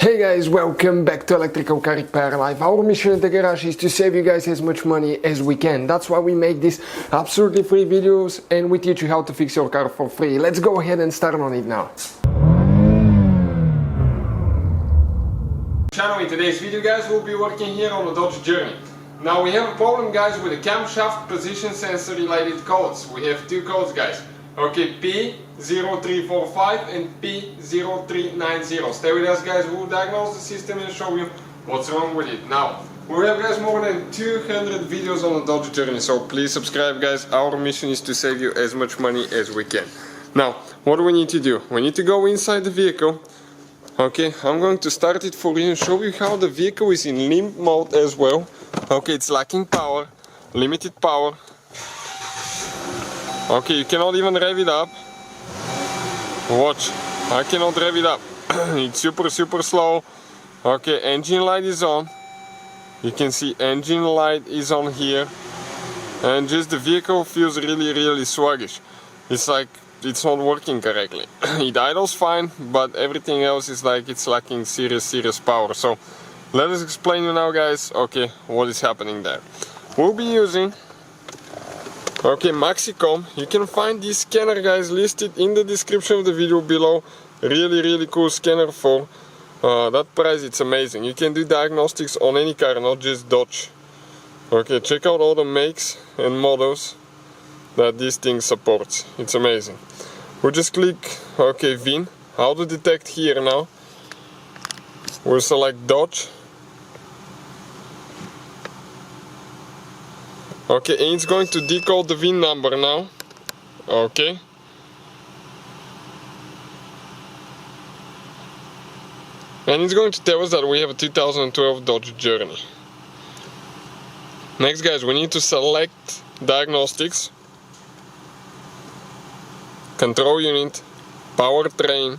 Hey guys, welcome back to Electrical Car Repair Live. Our mission in the garage is to save you guys as much money as we can. That's why we make these absolutely free videos and we teach you how to fix your car for free. Let's go ahead and start on it now. In today's video guys, we'll be working here on the Dodge Journey. Now we have a problem guys with the camshaft position sensor related codes. We have two codes guys. Okay, P0345 and P0390. Stay with us guys, we'll diagnose the system and show you what's wrong with it. Now, we have guys more than 200 videos on the Dodge Journey, so please subscribe guys. Our mission is to save you as much money as we can. Now, what do we need to do? We need to go inside the vehicle. Okay, I'm going to start it for you and show you how the vehicle is in limp mode as well. Okay, it's lacking power, limited power. Okay, you cannot even rev it up. Watch, I cannot rev it up. It's super slow. Okay, engine light is on. You can see engine light is on here. And just the vehicle feels really sluggish. It's like it's not working correctly. It idles fine, but everything else is like it's lacking serious power. So let us explain you now guys, okay, what is happening there. We'll be using Maxicom. You can find this scanner guys listed in the description of the video below. Really cool scanner for that price. It's amazing. You can do diagnostics on any car, not just Dodge. Okay, check out all the makes and models that this thing supports. It's amazing. We'll just click VIN. How to detect here now. We'll select Dodge. Okay, and it's going to decode the VIN number now. Okay. And it's going to tell us that we have a 2012 Dodge Journey. Next guys, we need to select diagnostics, control unit, powertrain,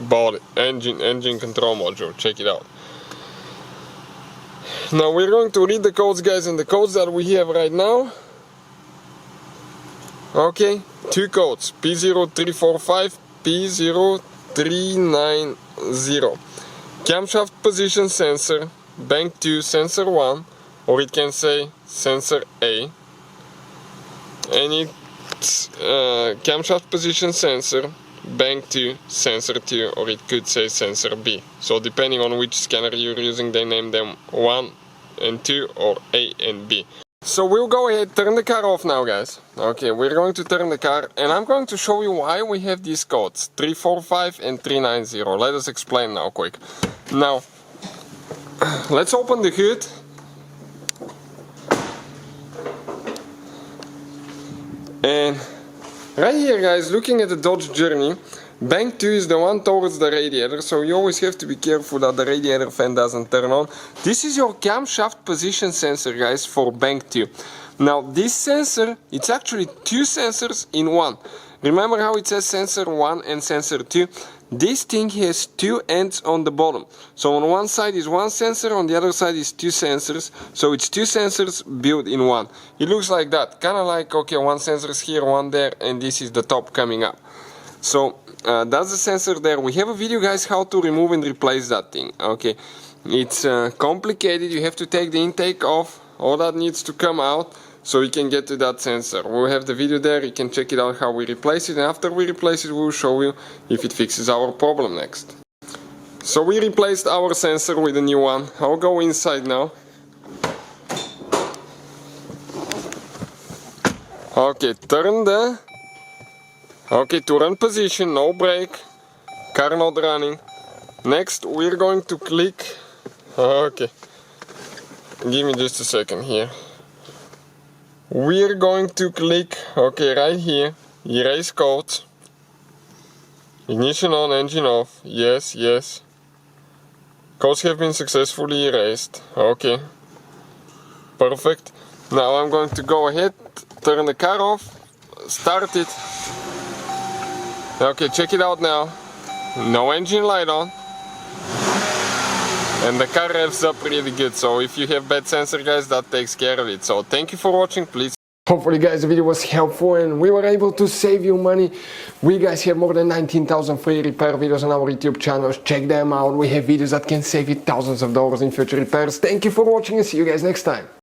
body, engine control module. Check it out. Now we're going to read the codes guys, and the codes that we have right now. Okay, two codes, P0345, P0390. Camshaft Position Sensor, Bank 2, Sensor 1, or it can say Sensor A. And it's Camshaft Position Sensor, Bank 2, Sensor 2, or it could say Sensor B. So depending on which scanner you're using, they name them 1 and 2 or A and B. So we'll go ahead, turn the car off now guys. Okay, we're going to turn the car and I'm going to show you why we have these codes 345 and 390. Let us explain now quick. Now, let's open the hood. And right here guys, looking at the Dodge Journey, Bank 2 is the one towards the radiator, so you always have to be careful that the radiator fan doesn't turn on. This is your camshaft position sensor guys for Bank 2. Now this sensor, it's actually two sensors in one. Remember how it says sensor 1 and sensor 2? This thing has two ends on the bottom. So on one side is one sensor, on the other side is two sensors. So it's two sensors built in one. It looks like that, kind of like, okay, one sensor is here, one there, and this is the top coming up. So that's the sensor there. We have a video guys how to remove and replace that thing. Okay, it's complicated. You have to take the intake off. All that needs to come out so you can get to that sensor. We'll have the video there. You can check it out how we replace it, and after we replace it we'll show you if it fixes our problem next. So we replaced our sensor with a new one. I'll go inside now. Okay, turn the to run position, no brake, car not running. Next we're going to click, give me just a second here. We're going to click, right here, erase codes. Ignition on, engine off, yes. Codes have been successfully erased, okay. Perfect. Now I'm going to go ahead, turn the car off, start it. Okay, check it out now. No engine light on. And the car revs up really good, so if you have bad sensor guys, that takes care of it. So thank you for watching, please Hopefully guys the video was helpful and we were able to save you money. We guys have more than 19,000 free repair videos on our YouTube channels. Check them out. We have videos that can save you thousands of dollars in future repairs. Thank you for watching and see you guys next time.